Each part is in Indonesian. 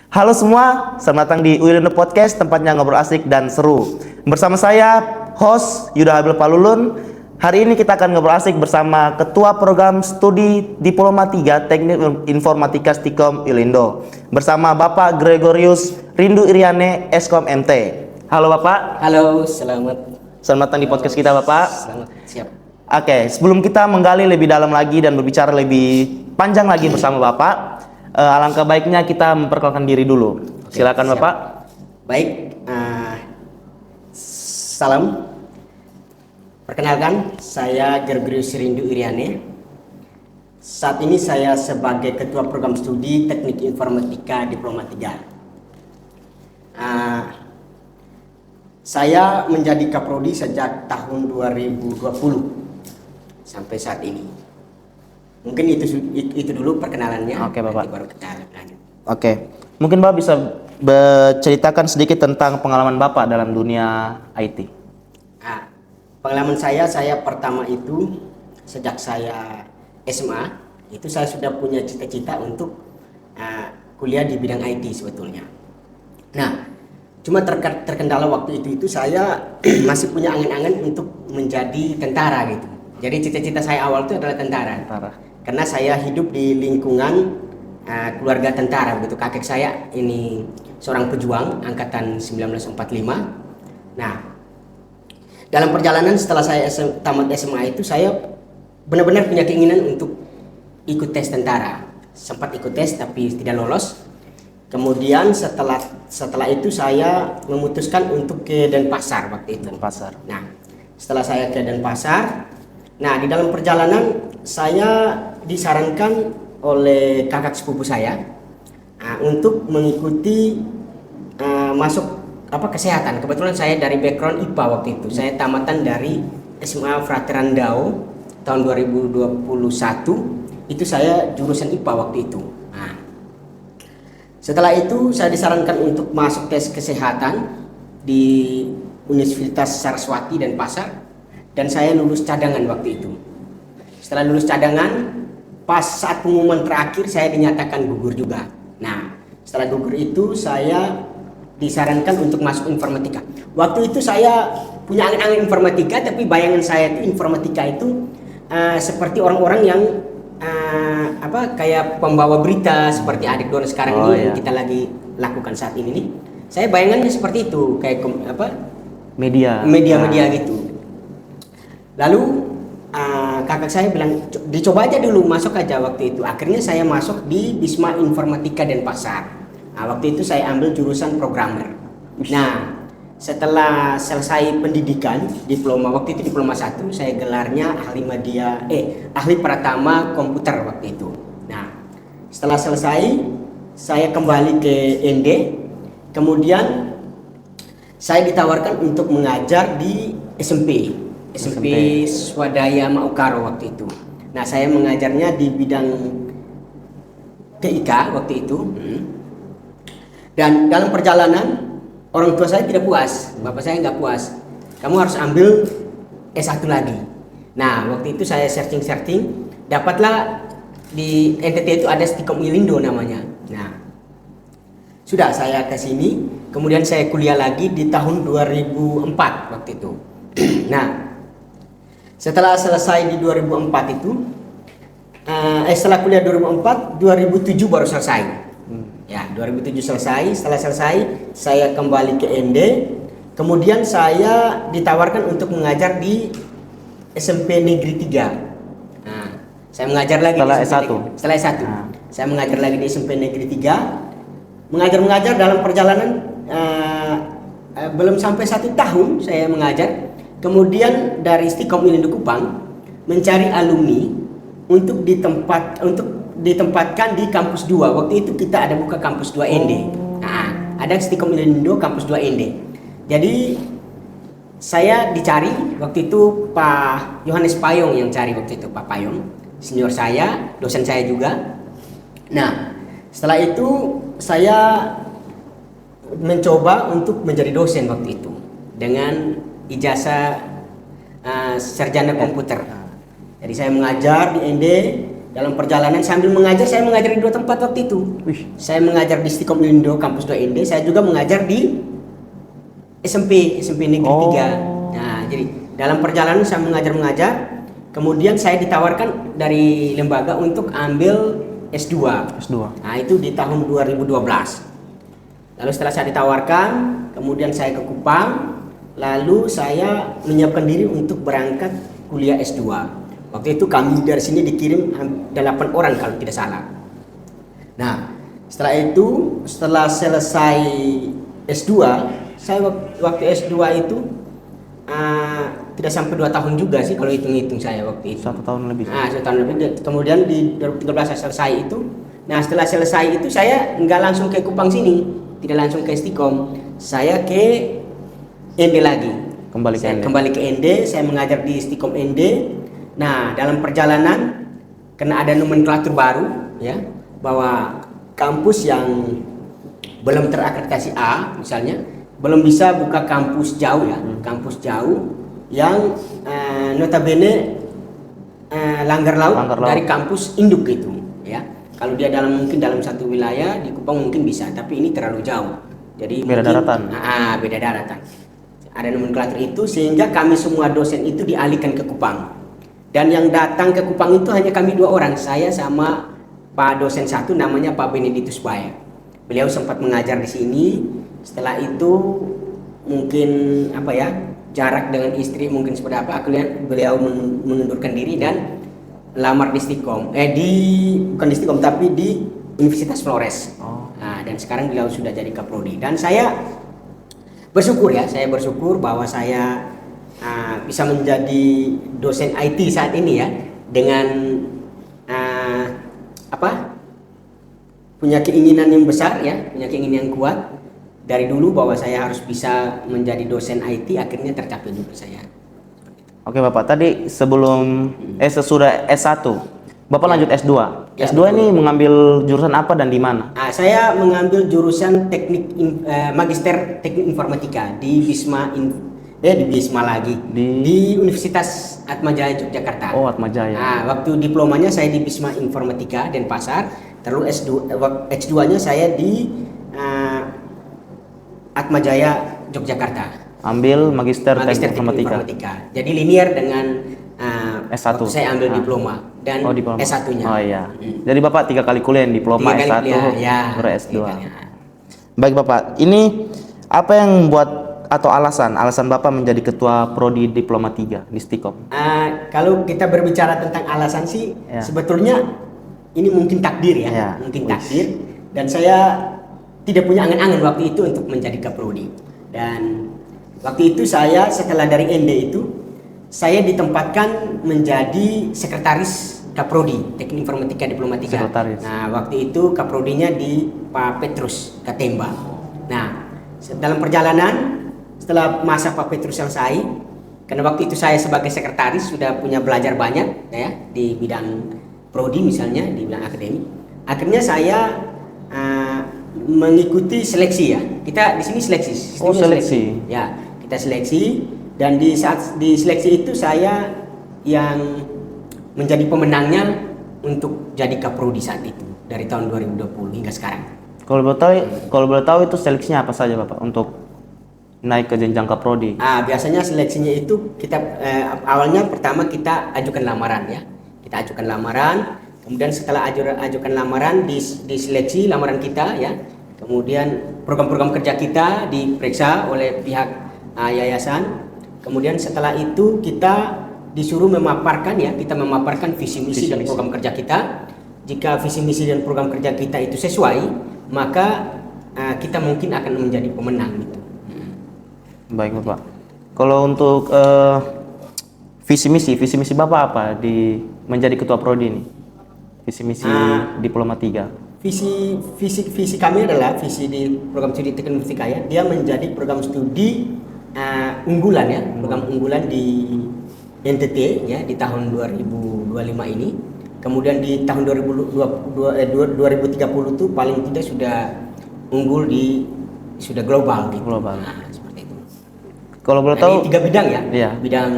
Halo semua, selamat datang di Uylindo Podcast, tempatnya ngobrol asik dan seru. Bersama saya, host Yuda Habil Palulun. Hari ini kita akan ngobrol asik bersama Ketua Program Studi Diploma 3 Teknik Informatika Stikom Uylindo. Bersama Bapak Gregorius Rindu Iriane, Eskom MT. Halo Bapak. Halo, selamat Datang di podcast kita Bapak. Selamat, siap. Oke, sebelum kita menggali lebih dalam lagi dan berbicara lebih panjang lagi bersama Bapak, alangkah baiknya kita memperkenalkan diri dulu. Silakan siap. Bapak. Baik, salam. Perkenalkan, saya Gregorius Rindu Iriane. Saat ini saya sebagai Ketua Program Studi Teknik Informatika Diploma 3. Saya menjadi Kaprodi sejak tahun 2020 sampai saat ini. Mungkin itu dulu perkenalannya. Oke, Bapak. Nanti baru kita lanjut. Oke, mungkin Bapak bisa berceritakan sedikit tentang pengalaman Bapak dalam dunia IT. Pengalaman saya pertama itu sejak saya SMA itu saya sudah punya cita-cita untuk kuliah di bidang IT sebetulnya. Nah, cuma terkendala waktu itu saya masih punya angan-angan untuk menjadi tentara gitu. Jadi cita-cita saya awal itu adalah tentara. Karena saya hidup di lingkungan keluarga tentara begitu. Kakek saya ini seorang pejuang angkatan 1945. Nah, dalam perjalanan setelah saya tamat SMA itu saya benar-benar punya keinginan untuk ikut tes tentara. Sempat ikut tes tapi tidak lolos. Kemudian setelah itu saya memutuskan untuk ke Denpasar waktu itu. Nah, setelah saya ke Denpasar, nah di dalam perjalanan saya disarankan oleh kakak sepupu saya untuk mengikuti masuk kesehatan. Kebetulan saya dari background IPA waktu itu. Saya tamatan dari SMA Frateran Dao tahun 2021. Itu saya jurusan IPA waktu itu. Nah, setelah itu saya disarankan untuk masuk tes kesehatan di Universitas Saraswati Denpasar dan saya lulus cadangan waktu itu. Setelah lulus cadangan, pas saat pengumuman terakhir saya dinyatakan gugur juga. Nah, setelah gugur itu saya disarankan untuk masuk informatika. Waktu itu saya punya angan-angan informatika, tapi bayangan saya itu informatika itu seperti orang-orang yang kayak pembawa berita seperti Adik Don sekarang ini yang kita lagi lakukan saat ini nih. Saya bayangannya seperti itu, kayak media gitu. Lalu kakak saya bilang dicoba aja dulu, masuk aja waktu itu. Akhirnya saya masuk di Wisma Informatika Denpasar. Nah, waktu itu saya ambil jurusan programmer. Nah, setelah selesai pendidikan diploma, waktu itu diploma 1, saya gelarnya ahli pratama komputer waktu itu. Nah, setelah selesai saya kembali ke ND. Kemudian saya ditawarkan untuk mengajar di SMP Swadaya Maukaro waktu itu. Nah, saya mengajarnya di bidang TIK waktu itu. Dan dalam perjalanan orang tua saya tidak puas, bapak saya nggak puas. Kamu harus ambil S1 lagi. Nah, waktu itu saya searching, dapatlah di NTT itu ada Stikom Uylindo namanya. Nah, sudah saya ke sini, kemudian saya kuliah lagi di tahun 2004 waktu itu. Nah, setelah selesai di 2004 itu, setelah kuliah 2004, 2007 baru selesai. Ya, 2007 selesai. Setelah selesai, saya kembali ke ND. Kemudian saya ditawarkan untuk mengajar di SMP Negeri 3. Nah, saya mengajar lagi setelah di SMP S1. Setelah S1. Saya mengajar lagi di SMP Negeri 3. Mengajar dalam perjalanan belum sampai 1 tahun saya mengajar. Kemudian dari Stikom Uylindo Kupang mencari alumni untuk ditempatkan di kampus 2. Waktu itu kita ada buka kampus 2 ND. Nah, ada Stikom Uylindo kampus 2 ND. Jadi saya dicari waktu itu Pak Yohanes Payong yang cari waktu itu, Pak Payong, senior saya, dosen saya juga. Nah, setelah itu saya mencoba untuk menjadi dosen waktu itu dengan ijazah sarjana komputer. Jadi saya mengajar di ND dalam perjalanan sambil mengajar, saya mengajar di 2 tempat waktu itu. Saya mengajar di Stikom Indo Kampus 2ND, saya juga mengajar di SMP Negeri 3. Nah, jadi dalam perjalanan saya mengajar, kemudian saya ditawarkan dari lembaga untuk ambil S2. Nah, itu di tahun 2012. Lalu setelah saya ditawarkan, kemudian saya ke Kupang, lalu saya menyiapkan diri untuk berangkat kuliah S2. Waktu itu kami dari sini dikirim 8 orang kalau tidak salah. Nah, setelah itu, setelah selesai S2, saya waktu S2 itu tidak sampai 2 tahun juga sih kalau hitung-hitung saya waktu itu. 1 tahun lebih. Nah, 1 tahun lebih. Kemudian di 2013 saya selesai itu. Nah, setelah selesai itu saya nggak langsung ke Kupang sini, tidak langsung ke Stikom. Saya ke ND lagi. Kembali ke ND, saya mengajar di Stikom ND. Nah, dalam perjalanan karena ada nomenklatur baru ya, bahwa kampus yang belum terakreditasi A misalnya belum bisa buka kampus jauh ya, kampus jauh yang notabene langgar laut dari kampus induk gitu ya. Kalau dia mungkin dalam satu wilayah di Kupang mungkin bisa, tapi ini terlalu jauh. Jadi beda daratan. Beda daratan. Ada nomenklatur itu sehingga kami semua dosen itu dialihkan ke Kupang. Dan yang datang ke Kupang itu hanya kami 2 orang, saya sama Pak dosen 1 namanya Pak Benedictus Baya. Beliau sempat mengajar di sini. Setelah itu mungkin jarak dengan istri mungkin seperti apa, akhirnya beliau mengundurkan diri dan lamar di Stikom. Bukan di Stikom tapi di Universitas Flores. Nah, dan sekarang beliau sudah jadi kaprodi. Dan saya bersyukur bahwa saya bisa menjadi dosen IT saat ini ya, dengan punya keinginan yang besar ya, punya keinginan yang kuat dari dulu bahwa saya harus bisa menjadi dosen IT, akhirnya tercapai juga saya. Oke Bapak, tadi sesudah S1 Bapak lanjut S2. Ya, S2 ini mengambil jurusan apa dan di mana? Saya mengambil jurusan Magister Teknik Informatika di Universitas Atmajaya Yogyakarta. Oh, Atmajaya. Waktu diplomanya saya di Bisma Informatika Denpasar, terus S2-nya saya di Atmajaya Yogyakarta. Ambil Magister Teknik Informatika. Jadi linear dengan S1. waktu saya ambil diploma dan diploma. S1-nya. Oh iya. Jadi Bapak 3 kali kuliah, diploma, S1, baru S2. Baik Bapak, ini apa yang atau alasan Bapak menjadi ketua prodi diploma 3 di Stikom? Kalau kita berbicara tentang alasan sih, sebetulnya ini mungkin takdir ya, mungkin takdir. Dan saya tidak punya angan-angan waktu itu untuk menjadi kaprodi. Dan waktu itu saya setelah dari ND itu, saya ditempatkan menjadi sekretaris kaprodi Teknik Informatika Diploma 3. Sekretaris. Nah, waktu itu kaprodinya di Pak Petrus Katemba. Nah, dalam perjalanan setelah masa Pak Petrus selesai, karena waktu itu saya sebagai sekretaris sudah punya belajar banyak ya di bidang prodi misalnya, di bidang akademik. Akhirnya saya mengikuti seleksi ya. Kita di sini seleksi. Seleksi. Ya, kita seleksi dan di saat di seleksi itu saya yang menjadi pemenangnya untuk jadi kaprodi saat itu dari tahun 2020 hingga sekarang. Kalau boleh tahu itu seleksinya apa saja Bapak untuk naik ke jenjang kaprodi? Biasanya seleksinya itu kita awalnya pertama kita ajukan lamaran ya. Kita ajukan lamaran, kemudian setelah ajukan lamaran diseleksi lamaran kita ya. Kemudian program-program kerja kita diperiksa oleh pihak yayasan. Kemudian setelah itu kita disuruh memaparkan visi misi dan program kerja kita. Jika visi misi dan program kerja kita itu sesuai, maka kita mungkin akan menjadi pemenang gitu. Baik Bapak. Kalau untuk visi misi Bapak apa di menjadi ketua prodi ini? Visi misi diploma 3. Visi kami adalah visi di program studi teknik informatika ya. Dia menjadi program studi unggulan ya, program unggulan di NTT ya di tahun 2025 ini. Kemudian di tahun 2030 itu paling tidak sudah unggul sudah global gitu. Global. Seperti itu. Kalau boleh tahu 3 bidang ya. Iya. Bidang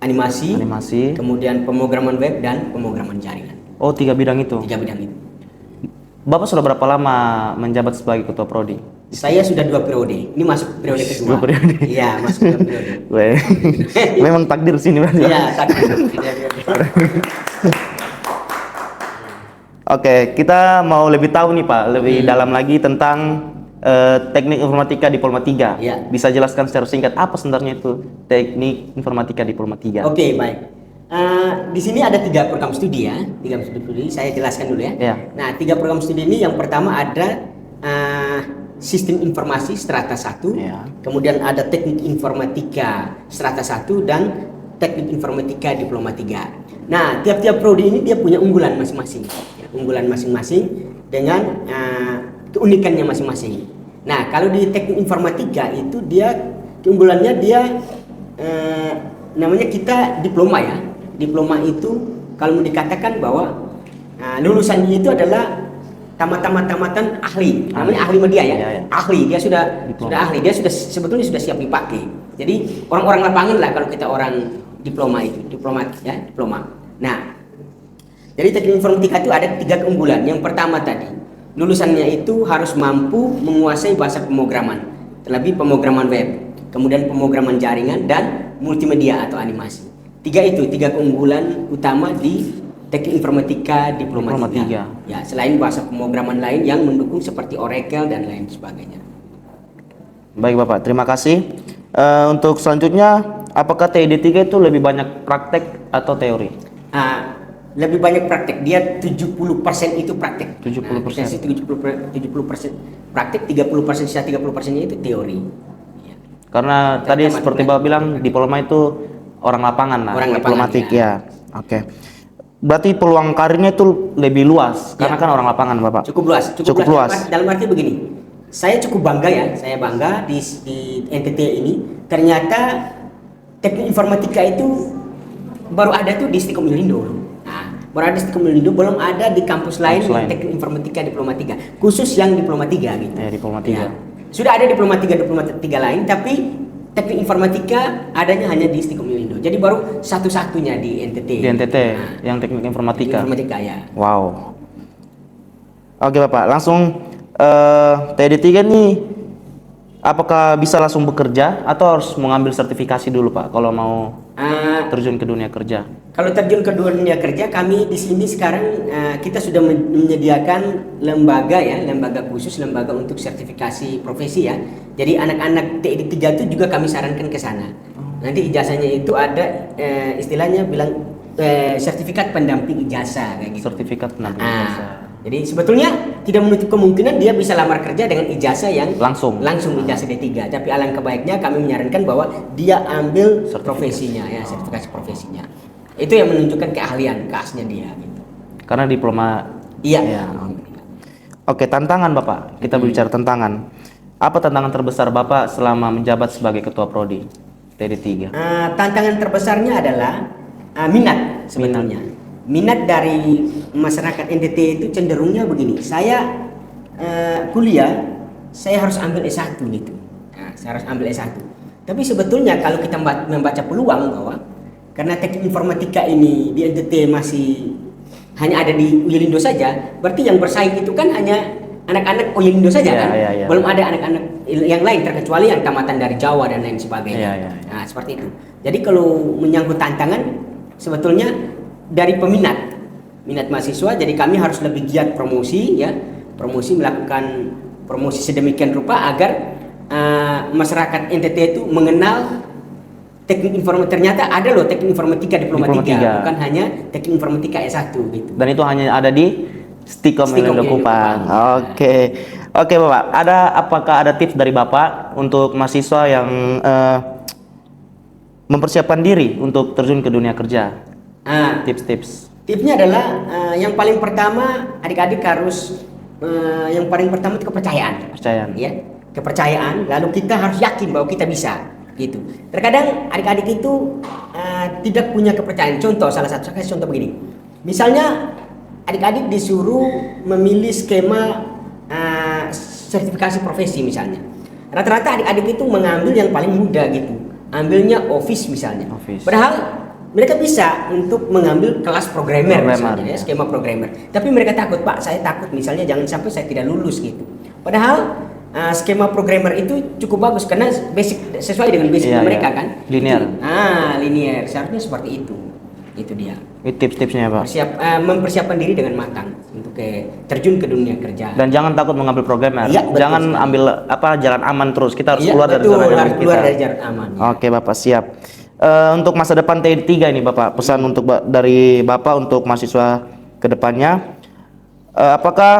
animasi, Animasi. kemudian pemrograman web dan pemrograman jaringan. Oh, 3 bidang itu. 3 bidang itu. Bapak sudah berapa lama menjabat sebagai ketua prodi? Saya sudah 2 periode. Ini masuk periode kedua. 2 periode. Iya, masuk 2 periode. Weh, memang takdir sini berarti. Iya, takdir. Oke, kita mau lebih tahu nih Pak, lebih dalam lagi tentang teknik informatika diploma 3. Iya. Bisa jelaskan secara singkat apa sebenarnya itu teknik informatika diploma 3? Oke, baik. Di sini ada 3 program studi ya, 3 studi. Saya jelaskan dulu ya. Iya. Nah, 3 program studi ini yang pertama ada sistem informasi strata 1, Iya. kemudian ada teknik informatika strata 1 dan teknik informatika diploma 3. Nah, tiap-tiap prodi ini dia punya unggulan masing-masing. Ya, unggulan masing-masing dengan keunikannya masing-masing. Nah, kalau di teknik informatika itu dia keunggulannya dia namanya kita diploma ya. Diploma itu kalau mau dikatakan bahwa lulusannya itu adalah tamatan ahli, namanya ahli media ya. Iya, iya. Ahli, dia sudah Diploma. ahli, dia sudah sebetulnya sudah siap dipakai. Jadi orang-orang lapangan lah kalau kita orang diploma itu, diploma. Nah, jadi teknik informatika itu ada 3 keunggulan. Yang pertama tadi, lulusannya itu harus mampu menguasai bahasa pemrograman, terlebih pemrograman web, kemudian pemrograman jaringan dan multimedia atau animasi. 3 keunggulan utama di teknik informatika diploma 3. Ya, selain bahasa pemrograman lain yang mendukung seperti Oracle dan lain sebagainya. Baik Bapak, terima kasih. Untuk selanjutnya, apakah TID3 itu lebih banyak praktek atau teori? Lebih banyak praktek. Dia 70% itu praktek. 70%. 70% praktek, 30% sisa 30%-nya itu teori. Ya. Karena tadi seperti Bapak bilang diploma itu orang lapangan lah, Orang lapangan, diplomatik ya. ya. Oke. Berarti peluang karirnya itu lebih luas karena kan orang lapangan Bapak. Cukup luas. Cukup luas. Dalam arti begini, saya cukup bangga ya, saya bangga di NTT ini. Ternyata teknik informatika itu baru ada tuh di Stikom Milindo. Nah, baru ada di Stikom Milindo, belum ada di kampus lain teknik informatika diploma 3. Khusus yang diploma 3 gitu. Ya, diploma 3. Ya. Sudah ada diploma 3 lain, tapi teknik informatika adanya hanya di Stikom Milindo. Jadi baru satu-satunya di NTT. Di NTT yang teknik informatika. Informatika ya. Wow. Oke Bapak, langsung TD3 nih apakah bisa langsung bekerja atau harus mengambil sertifikasi dulu Pak kalau mau terjun ke dunia kerja? Kalau terjun ke dunia kerja, kami di sini sekarang kita sudah menyediakan lembaga ya, lembaga khusus, lembaga untuk sertifikasi profesi ya. Jadi anak-anak TID 3 itu juga kami sarankan ke sana. Nanti ijazahnya itu ada istilahnya bilang sertifikat pendamping ijazah kayak gitu. Sertifikat pendamping ijazah. Jadi sebetulnya tidak menutup kemungkinan dia bisa lamar kerja dengan ijazah yang langsung ijazah D3. Tapi alangkah baiknya kami menyarankan bahwa dia ambil profesinya ya, sertifikasi profesinya. Itu yang menunjukkan keahlian, keasnya dia gitu. Karena diploma. Iya. Ya. Oke, tantangan Bapak. Kita berbicara tantangan. Apa tantangan terbesar Bapak selama menjabat sebagai ketua prodi TD3? Tantangan terbesarnya adalah minat sebetulnya. Minat dari masyarakat NTT itu cenderungnya begini. Saya kuliah, saya harus ambil S1 gitu. Nah, saya harus ambil S1. Tapi sebetulnya kalau kita membaca peluang bahwa karena teknik informatika ini di NTT masih hanya ada di Uyelindo saja, berarti yang bersaing itu kan hanya anak-anak Uyelindo saja kan, belum ada anak-anak yang lain terkecuali yang tamatan dari Jawa dan lain sebagainya. Nah seperti itu. Jadi kalau menyangkut tantangan, sebetulnya dari minat mahasiswa, jadi kami harus lebih giat promosi ya, melakukan promosi sedemikian rupa agar masyarakat NTT itu mengenal teknik informatika. Ternyata ada loh teknik informatika diploma 3, bukan hanya teknik informatika S1 gitu. Dan itu hanya ada di Stikom Milindo Kupang. Oke Bapak, apakah ada tips dari Bapak untuk mahasiswa yang mempersiapkan diri untuk terjun ke dunia kerja? Tipsnya adalah yang paling pertama adik-adik harus yang paling pertama itu kepercayaan. Ya, kepercayaan. Lalu kita harus yakin bahwa kita bisa. Gitu. Terkadang adik-adik itu tidak punya kepercayaan. Salah satu contoh begini. Misalnya adik-adik disuruh memilih skema sertifikasi profesi misalnya. Rata-rata adik-adik itu mengambil yang paling mudah gitu. Ambilnya Office misalnya. Padahal mereka bisa untuk mengambil kelas programmer misalnya, ya. skema programmer. Tapi mereka takut, Pak, saya takut misalnya jangan sampai saya tidak lulus gitu. Padahal skema programmer itu cukup bagus karena basic sesuai dengan basic mereka kan. Linear. Linear. Seharusnya seperti itu. Itu dia. Itu tips-tipsnya, Pak. Mempersiapkan diri dengan matang untuk terjun ke dunia kerja. Dan jangan takut mengambil programmer. Iya, betul jangan sekali. ambil jalan aman terus. Kita harus Iya, keluar dari betul, zona harus nyaman keluar kita. dari jalan aman. Ya. Oke, Bapak, siap. Untuk masa depan TID 3 ini, Bapak, pesan untuk dari Bapak untuk mahasiswa ke depannya. Apakah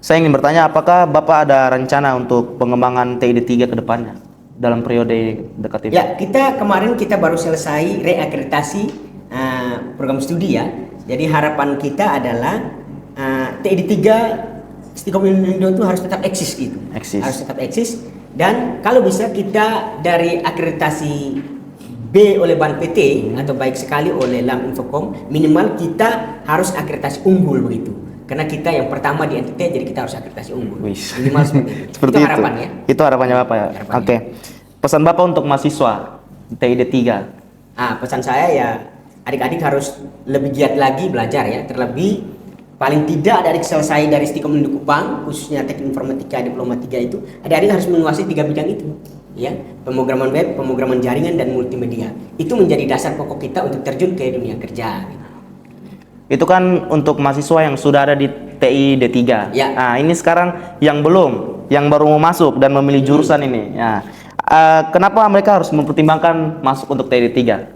saya ingin bertanya, apakah Bapak ada rencana untuk pengembangan TID 3 ke depannya dalam periode dekat ini? Ya, kemarin kita baru selesai reakreditasi program studi ya. Jadi harapan kita adalah TID 3 Stikom Indo itu harus tetap eksis gitu. Harus tetap eksis, dan kalau bisa kita dari akreditasi B oleh Ban PT atau baik sekali oleh LAM Infocom, minimal kita harus akreditasi unggul begitu. Karena kita yang pertama di NTT, jadi kita harus akreditasi unggul. Minimal seperti itu. Seperti itu harapannya. Itu harapannya Bapak ya. Oke. Pesan Bapak untuk mahasiswa TID 3. Pesan saya ya, adik-adik harus lebih giat lagi belajar ya. Terlebih paling tidak dari selesai dari Stikom Indo Kupang, khususnya Teknik Informatika Diploma 3 itu, adik-adik harus menguasai 3 bidang itu. Ya, pemrograman web, pemrograman jaringan, dan multimedia. Itu menjadi dasar pokok kita untuk terjun ke dunia kerja. Itu kan untuk mahasiswa yang sudah ada di TI D3. Ya. Nah, ini sekarang yang belum, yang baru mau masuk dan memilih jurusan ini. Ya. Kenapa mereka harus mempertimbangkan masuk untuk TI D3?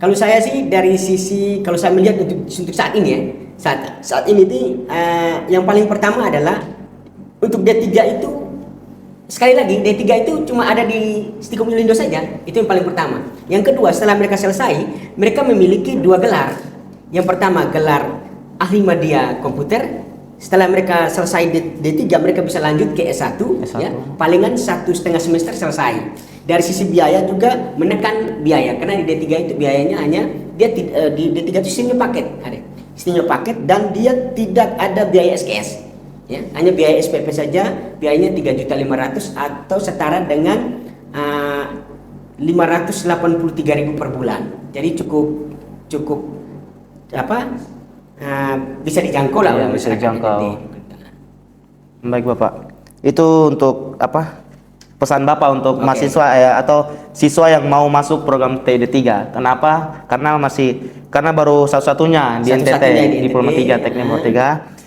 Kalau saya sih dari sisi, kalau saya melihat untuk saat ini ya, saat ini yang paling pertama adalah untuk D3 itu, sekali lagi, D3 itu cuma ada di Stikom Indo saja. Itu yang paling pertama. Yang kedua, setelah mereka selesai, mereka memiliki 2 gelar. Yang pertama, gelar ahli media komputer. Setelah mereka selesai D3, mereka bisa lanjut ke S1. Ya, palingan 1,5 semester selesai. Dari sisi biaya juga menekan biaya, karena di D3 itu biayanya hanya, di D3 itu single paket, single paket, dan dia tidak ada biaya SKS. Ya, hanya biaya SPP saja, biayanya 3.500.000 atau setara dengan 583.000 per bulan. Jadi cukup bisa dijangkau lah. Ya, bisa dijangkau. Baik Bapak, itu untuk pesan Bapak untuk mahasiswa atau siswa yang mau masuk program TID 3. Kenapa? Karena baru satu-satunya di NTT, Diploma 3 Teknik Informatika.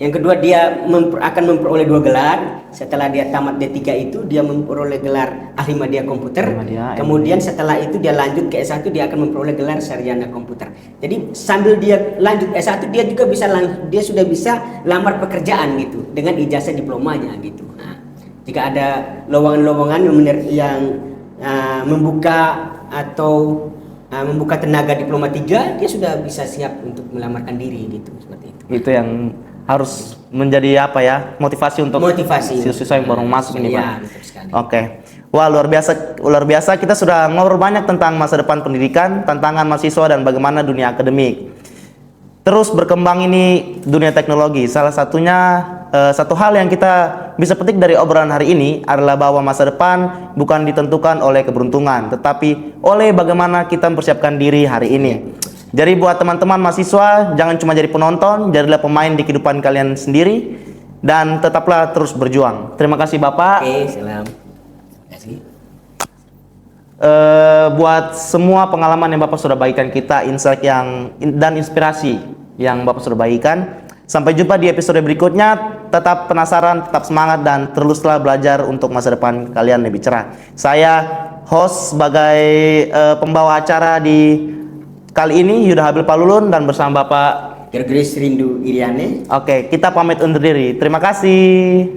Yang kedua, dia akan memperoleh 2 gelar. Setelah dia tamat D3 itu, dia memperoleh gelar ahli media komputer. Kemudian setelah itu dia lanjut ke S1, dia akan memperoleh gelar sarjana komputer. Jadi sambil dia lanjut S1, dia juga dia sudah bisa lamar pekerjaan gitu dengan ijazah diplomanya gitu. Nah, jika ada lowongan-lowongan yang membuka atau membuka tenaga diploma 3, dia sudah bisa siap untuk melamarkan diri gitu, seperti itu. Itu yang harus menjadi motivasi untuk siswa yang baru masuk ini, Pak. Oke. Wah, luar biasa, kita sudah ngobrol banyak tentang masa depan pendidikan, tantangan mahasiswa, dan bagaimana dunia akademik terus berkembang ini, dunia teknologi. Salah satunya satu hal yang kita bisa petik dari obrolan hari ini adalah bahwa masa depan bukan ditentukan oleh keberuntungan, tetapi oleh bagaimana kita mempersiapkan diri hari ini. Jadi buat teman-teman mahasiswa, jangan cuma jadi penonton, jadilah pemain di kehidupan kalian sendiri, dan tetaplah terus berjuang. Terima kasih Bapak. Oke, salam. Terima kasih. Buat semua pengalaman yang Bapak sudah bagikan kita, insight dan inspirasi yang Bapak sudah bagikan. Sampai jumpa di episode berikutnya. Tetap penasaran, tetap semangat, dan teruslah belajar untuk masa depan kalian lebih cerah. Saya host sebagai pembawa acara di kali ini, Yuda Habil Palulun, dan bersama Bapak Gergris Rindu Iriane. Oke, kita pamit undur diri. Terima kasih.